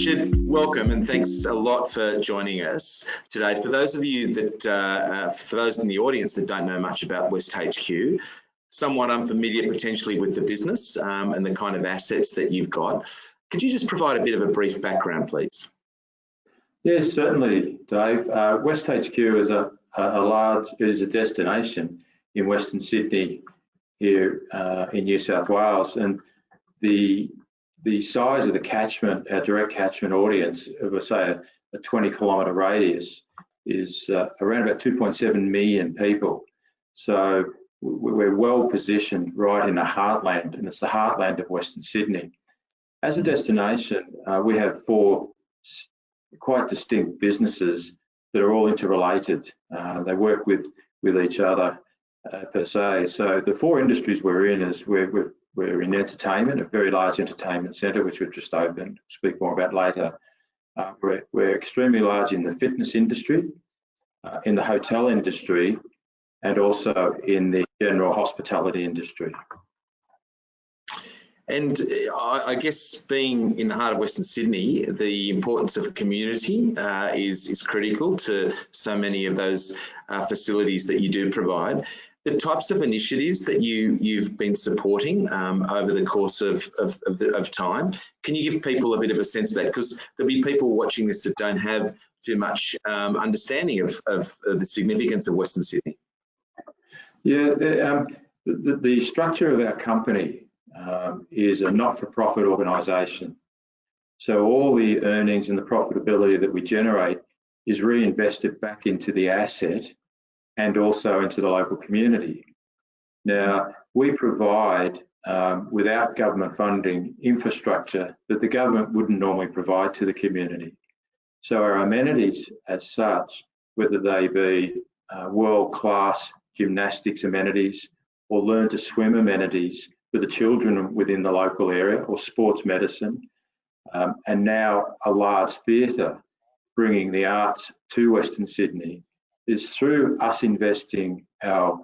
Richard, welcome and thanks a lot for joining us today. For those of you that, for those in the audience that don't know much about WestHQ, somewhat unfamiliar potentially with the business and the kind of assets that you've got, could you just provide a bit of a brief background, please? Yes, certainly, Dave. WestHQ is a destination in Western Sydney here in New South Wales, and the size of the catchment, our direct catchment audience, of say a 20-kilometre radius, is around about 2.7 million people. So we're well positioned right in the heartland, and it's the heartland of Western Sydney. As a destination, we have 4 quite distinct businesses that are all interrelated. They work with each other per se. So the 4 industries we're in is we're in entertainment, a very large entertainment centre which we've just opened. We'll speak more about later. We're extremely large in the fitness industry, in the hotel industry, and also in the general hospitality industry. And I guess being in the heart of Western Sydney, the importance of community is critical to so many of those facilities that you do provide. The types of initiatives that you've been supporting over the course of time, can you give people a bit of a sense of that? Because there'll be people watching this that don't have too much understanding of the significance of Western Sydney. Yeah, the structure of our company is a not-for-profit organisation. So all the earnings and the profitability that we generate is reinvested back into the asset and also into the local community. Now, we provide, without government funding, infrastructure that the government wouldn't normally provide to the community. So our amenities as such, whether they be world-class gymnastics amenities or learn to swim amenities for the children within the local area, or sports medicine, and now a large theatre bringing the arts to Western Sydney, is through us investing our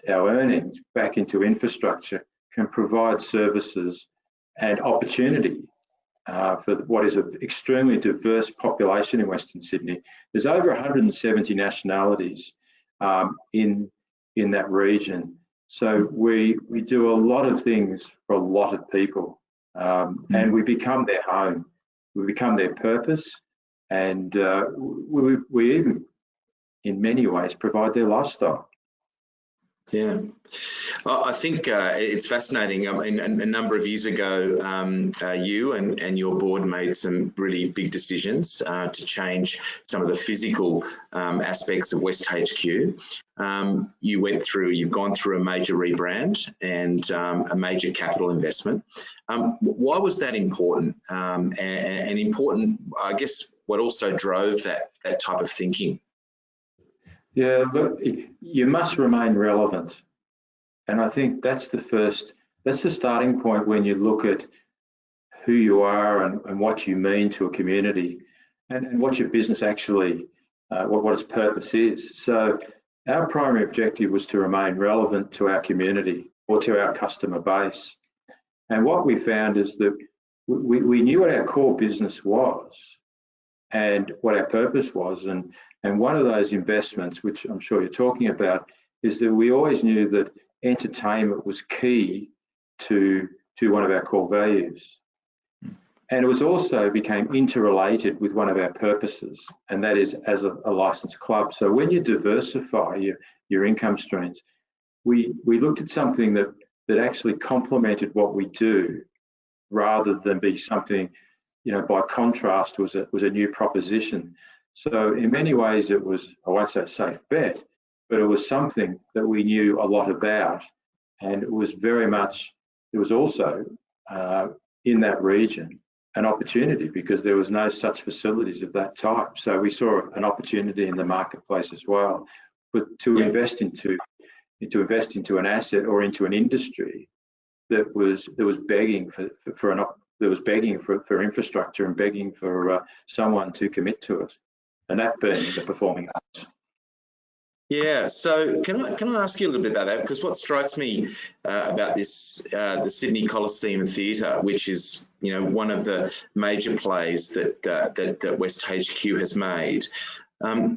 earnings back into infrastructure, can provide services and opportunity for what is an extremely diverse population in Western Sydney. There's over 170 nationalities in that region. So we do a lot of things for a lot of people, and we become their home, we become their purpose, and we even, in many ways, provide their lifestyle. Yeah, well, I think it's fascinating. I mean, a number of years ago, you and your board made some really big decisions to change some of the physical aspects of WestHQ. You've gone through a major rebrand and a major capital investment. Why was that important? And important, I guess, what also drove that type of thinking? Yeah, look, you must remain relevant. And I think that's the starting point when you look at who you are and what you mean to a community and what your business actually, what its purpose is. So our primary objective was to remain relevant to our community or to our customer base. And what we found is that we knew what our core business was and what our purpose was. And one of those investments, which I'm sure you're talking about, is that we always knew that entertainment was key to one of our core values. And it was also became interrelated with one of our purposes, and that is as a licensed club. So when you diversify your income streams, we looked at something that actually complemented what we do, rather than be something, by contrast, was a new proposition. So in many ways it was, I won't say a safe bet, but it was something that we knew a lot about, and it was also in that region an opportunity, because there was no such facilities of that type. So we saw an opportunity in the marketplace as well, but to invest into an asset or into an industry that was begging for infrastructure and begging for someone to commit to it, and that being the performing arts. Yeah, so can I ask you a little bit about that? Because what strikes me about this, the Sydney Coliseum Theatre, which is, you know, one of the major plays that that WestHQ has made.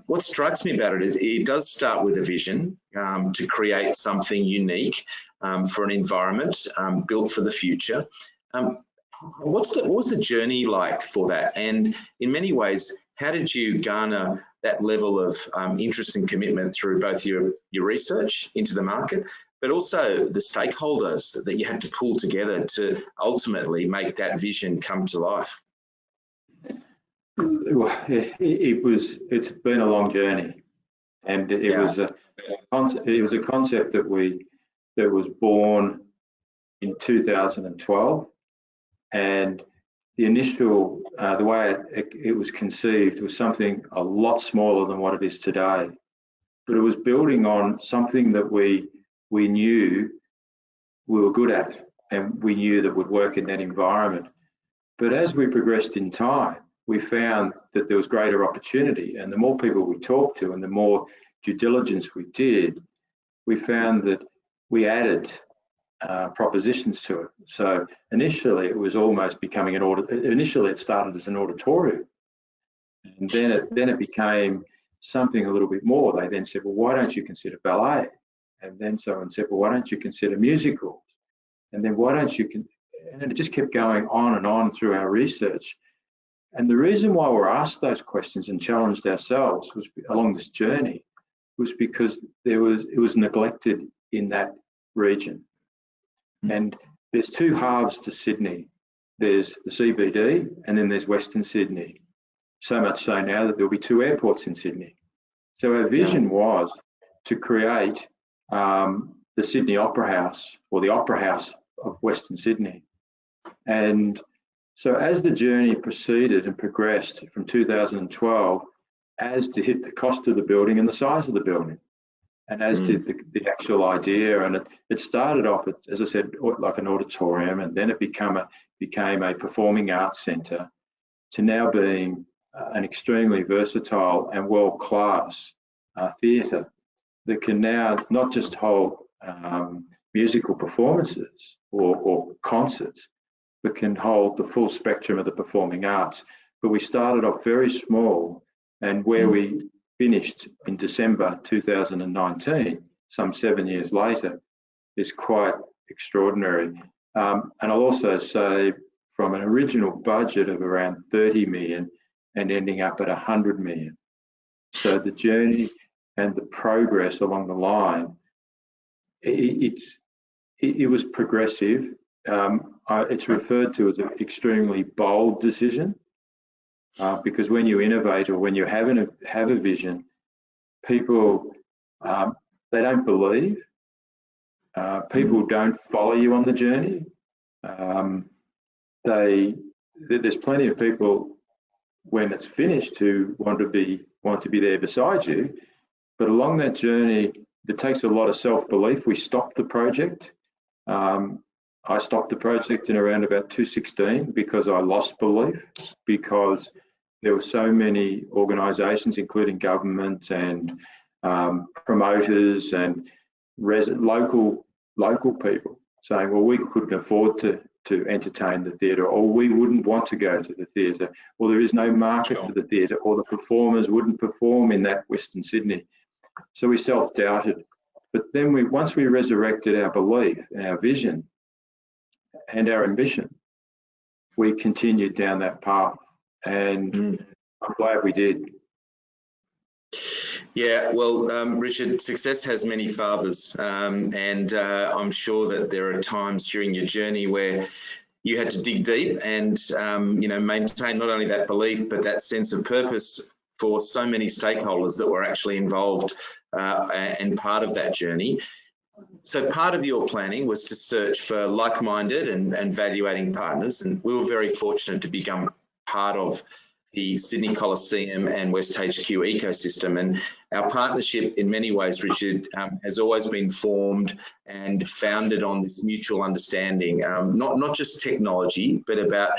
What strikes me about it is it does start with a vision to create something unique for an environment built for the future. What was the journey like for that? And in many ways, how did you garner that level of interest and commitment through both your research into the market, but also the stakeholders that you had to pull together to ultimately make that vision come to life? It's been a long journey, and it was a concept that was born in 2012, and the initial the way it was conceived was something a lot smaller than what it is today, but it was building on something that we knew we were good at, and we knew that would work in that environment. But as we progressed in time, we found that there was greater opportunity, and the more people we talked to and the more due diligence we did, we found that we added propositions to it. So initially it was almost becoming initially it started as an auditorium, and then it became something a little bit more. They then said, well, why don't you consider ballet? And then someone said, well, why don't you consider musicals? And then why don't you, and it just kept going on and on through our research. And the reason why we're asked those questions and challenged ourselves was along this journey was because it was neglected in that region. And there's two halves to Sydney. There's the CBD and then there's Western Sydney. So much so now that there'll be two airports in Sydney. So our vision was to create the Sydney Opera House, or the Opera House of Western Sydney. And so as the journey proceeded and progressed from 2012, as to hit the cost of the building and the size of the building, and as did the actual idea, and it started off, as I said, like an auditorium, and then it became a performing arts centre, to now being an extremely versatile and world-class theatre that can now not just hold musical performances or concerts, but can hold the full spectrum of the performing arts. But we started off very small, and where we finished in December 2019, some 7 years later, is quite extraordinary. And I'll also say, from an original budget of around 30 million and ending up at 100 million. So the journey and the progress along the line, it was progressive. It's referred to as an extremely bold decision, because when you innovate or when you have a vision, people they don't believe. People don't follow you on the journey. There's plenty of people when it's finished who want to be there beside you, but along that journey, it takes a lot of self-belief. We stopped the project. I stopped the project in around about 2016 because I lost belief, because there were so many organisations, including government and promoters and local people, saying, well, we couldn't afford to entertain the theatre, or we wouldn't want to go to the theatre, or there is no market for the theatre, or the performers wouldn't perform in that Western Sydney. So we self-doubted. But then once we resurrected our belief and our vision and our ambition, we continued down that path, and I'm glad we did. Yeah, well, Richard, success has many fathers, and I'm sure that there are times during your journey where you had to dig deep and maintain not only that belief but that sense of purpose for so many stakeholders that were actually involved and part of that journey. So part of your planning was to search for like-minded and value-adding partners, and we were very fortunate to become part of the Sydney Coliseum and WestHQ ecosystem. And our partnership, in many ways, Richard, has always been formed and founded on this mutual understanding, not just technology, but about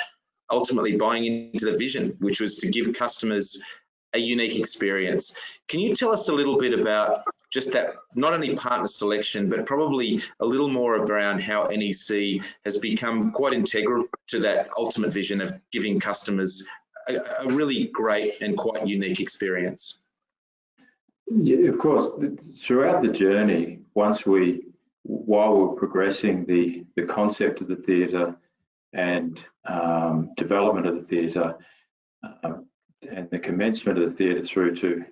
ultimately buying into the vision, which was to give customers a unique experience. Can you tell us a little bit about just that, not only partner selection, but probably a little more around how NEC has become quite integral to that ultimate vision of giving customers a really great and quite unique experience. Yeah, of course. Throughout the journey, while we're progressing the concept of the theatre and development of the theatre and the commencement of the theatre through to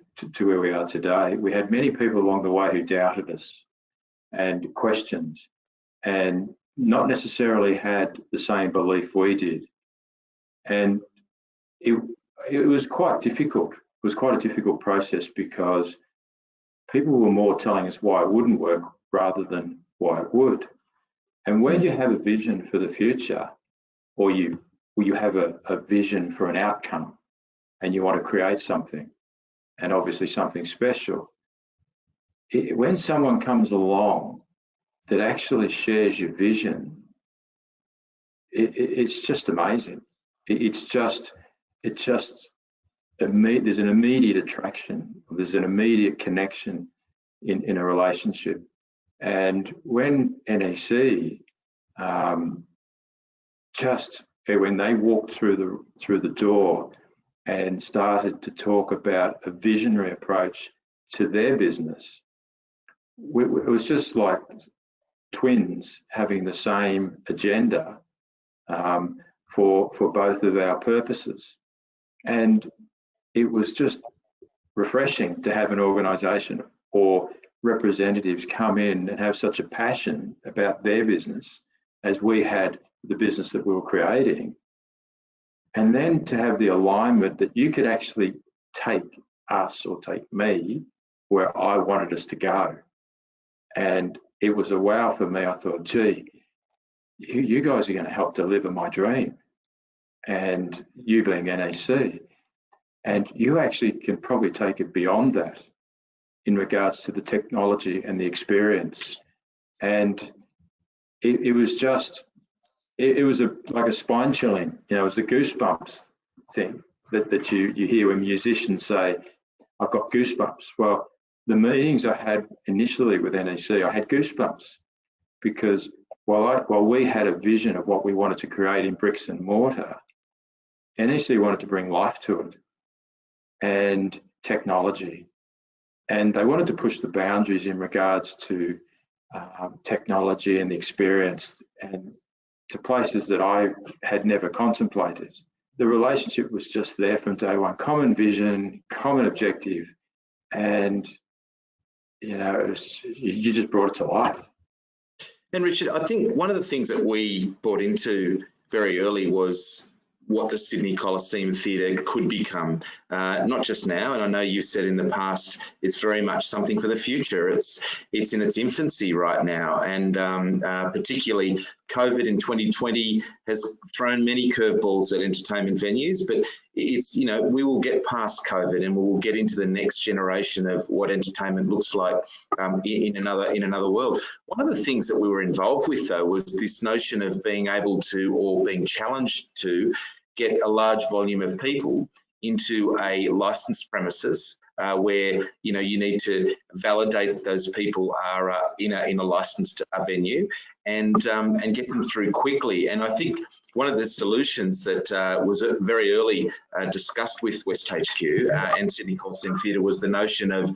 where we are today, we had many people along the way who doubted us and questioned, and not necessarily had the same belief we did. And it was quite difficult. It was quite a difficult process because people were more telling us why it wouldn't work rather than why it would. And when you have a vision for the future, or you have a vision for an outcome, and you want to create something, and obviously something special, when someone comes along that actually shares your vision, it's just amazing. There's an immediate attraction. There's an immediate connection in a relationship. And when NEC when they walked through the door and started to talk about a visionary approach to their business, it was just like twins having the same agenda for both of our purposes. And it was just refreshing to have an organisation or representatives come in and have such a passion about their business as we had the business that we were creating. And then to have the alignment that you could actually take us or take me where I wanted us to go. And it was a wow for me. I thought, gee, you guys are going to help deliver my dream. And you being NEC. And you actually can probably take it beyond that in regards to the technology and the experience. And it was just, it was like a spine chilling, it was the goosebumps thing that you hear when musicians say, I've got goosebumps. Well, the meetings I had initially with NEC, I had goosebumps because while we had a vision of what we wanted to create in bricks and mortar, NEC wanted to bring life to it and technology. And they wanted to push the boundaries in regards to technology and the experience and to places that I had never contemplated. The relationship was just there from day one, common vision, common objective, and you just brought it to life. And Richard, I think one of the things that we bought into very early was what the Sydney Coliseum Theatre could become, not just now. And I know you said in the past, it's very much something for the future. It's in its infancy right now. And particularly COVID in 2020 has thrown many curveballs at entertainment venues, but it's, we will get past COVID and we will get into the next generation of what entertainment looks like in another world. One of the things that we were involved with though was this notion of being able to, or being challenged to, get a large volume of people into a licensed premises where you need to validate that those people are in a licensed venue and get them through quickly. And I think one of the solutions that was very early discussed with WestHQ and Sydney Coliseum Theatre was the notion of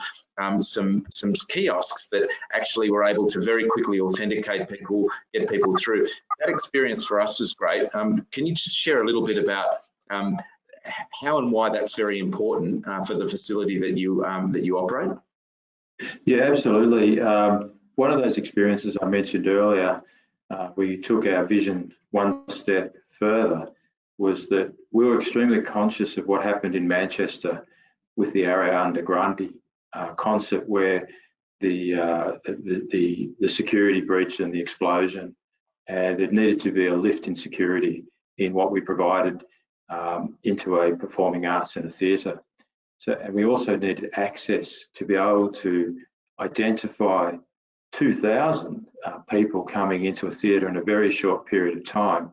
some kiosks that actually were able to very quickly authenticate people, get people through. That experience for us was great. Can you just share a little bit about how and why that's very important for the facility that you operate? Yeah, absolutely. One of those experiences I mentioned earlier, we took our vision one step further, was that we were extremely conscious of what happened in Manchester with the Ariana Grande concept, where the security breach and the explosion, and it needed to be a lift in security in what we provided into a performing arts centre theatre. And we also needed access to be able to identify 2,000 people coming into a theatre in a very short period of time,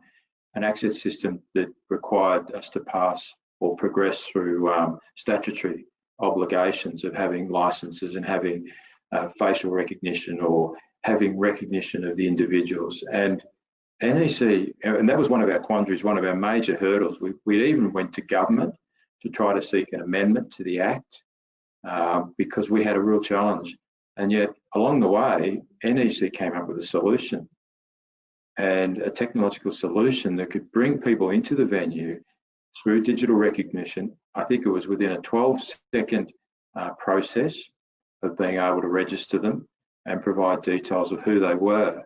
an access system that required us to pass or progress through statutory obligations of having licenses and having facial recognition or having recognition of the individuals. And NEC, and that was one of our quandaries, one of our major hurdles. We even went to government to try to seek an amendment to the Act because we had a real challenge. And yet, along the way, NEC came up with a solution, and a technological solution that could bring people into the venue through digital recognition. I think it was within a 12-second process of being able to register them and provide details of who they were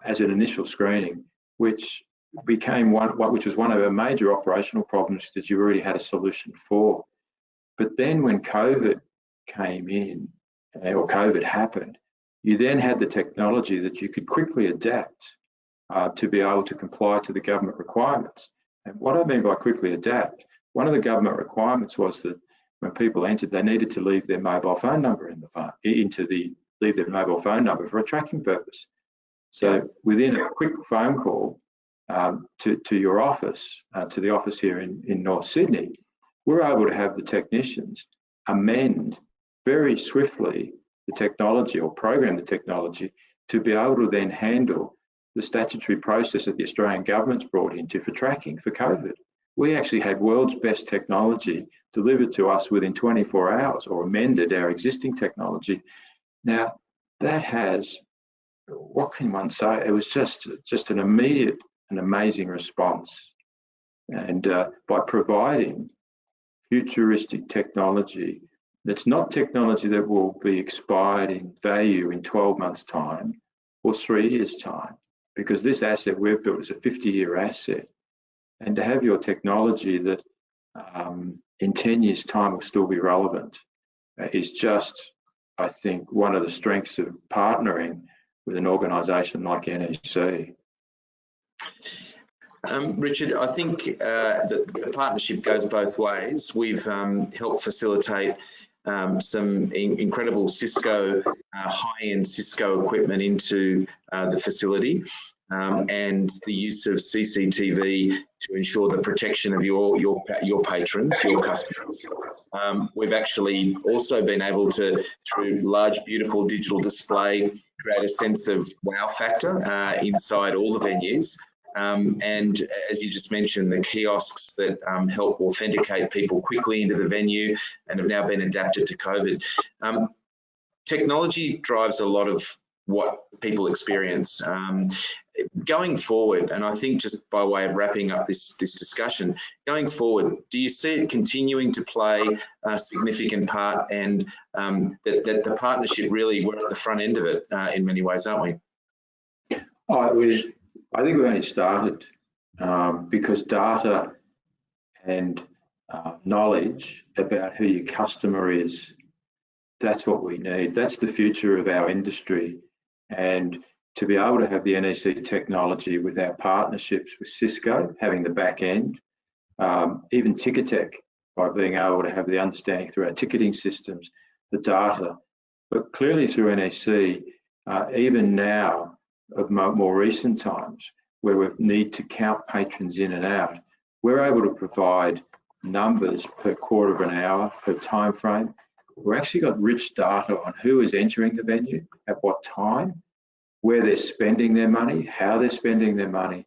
as an initial screening, which became which was one of our major operational problems that you already had a solution for. But then when COVID came in, or COVID happened, you then had the technology that you could quickly adapt to be able to comply to the government requirements. And what I mean by quickly adapt, one of the government requirements was that when people entered, they needed to leave their mobile phone number in the phone, leave their mobile phone number for a tracking purpose. So within a quick phone call to your office, to the office here in North Sydney, we're able to have the technicians amend very swiftly the technology or program the technology to be able to then handle the statutory process that the Australian government's brought into for tracking for COVID. We actually had world's best technology delivered to us within 24 hours, or amended our existing technology. Now, that has, what can one say? It was just an immediate and amazing response. And by providing futuristic technology, that's not technology that will be expired in value in 12 months' time or 3 years' time, because this asset we've built is a 50-year asset. And to have your technology that in 10 years' time will still be relevant is just, I think, one of the strengths of partnering with an organisation like NEC. Richard, I think that the partnership goes both ways. We've helped facilitate some incredible Cisco, high-end Cisco equipment into the facility, and the use of CCTV to ensure the protection of your patrons, your customers. We've actually also been able to, through large, beautiful digital display, create a sense of wow factor inside all the venues. And as you just mentioned, the kiosks that help authenticate people quickly into the venue and have now been adapted to COVID. Technology drives a lot of what people experience. Going forward, and I think just by way of wrapping up this discussion, going forward, do you see it continuing to play a significant part, and that the partnership really, we're at the front end of it in many ways, aren't we? I think we've only started because data and knowledge about who your customer is, that's what we need. That's the future of our industry. And to be able to have the NEC technology with our partnerships with Cisco, having the back end, even Ticketek, by being able to have the understanding through our ticketing systems, the data, but clearly through NEC, even now of more recent times where we need to count patrons in and out, we're able to provide numbers per quarter of an hour, per time frame. We've actually got rich data on who is entering the venue, at what time, where they're spending their money, how they're spending their money,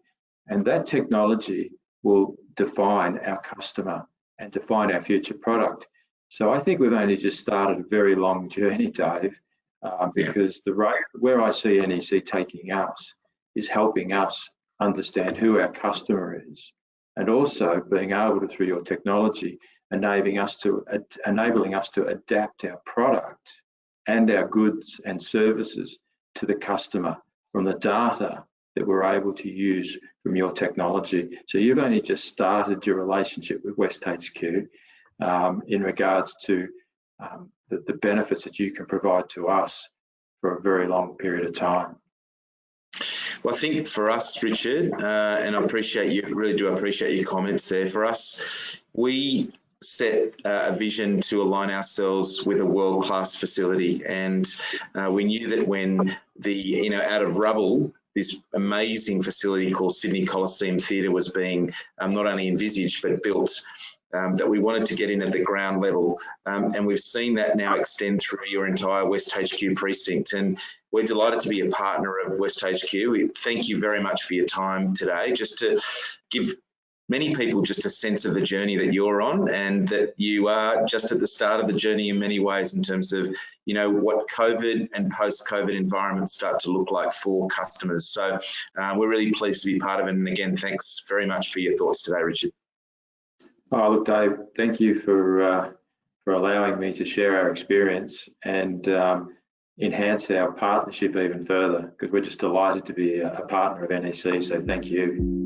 and that technology will define our customer and define our future product. So I think we've only just started a very long journey, Dave, because where I see NEC taking us is helping us understand who our customer is, and also being able to, through your technology, enabling us to adapt our product and our goods and services to the customer from the data that we're able to use from your technology. So you've only just started your relationship with WestHQ in regards to the benefits that you can provide to us for a very long period of time. Well, I think for us, Richard, and I appreciate you, really do appreciate your comments there. For us, we set a vision to align ourselves with a world-class facility, and we knew that when the out of rubble, this amazing facility called Sydney Coliseum Theatre was being not only envisaged but built, that we wanted to get in at the ground level. And we've seen that now extend through your entire WestHQ precinct. And we're delighted to be a partner of WestHQ. We thank you very much for your time today, just to give many people just a sense of the journey that you're on, and that you are just at the start of the journey in many ways in terms of, you know, what COVID and post-COVID environments start to look like for customers. So we're really pleased to be part of it. And again, thanks very much for your thoughts today, Richard. Oh, look, Dave, thank you for allowing me to share our experience and enhance our partnership even further, because we're just delighted to be a partner of NEC. So thank you.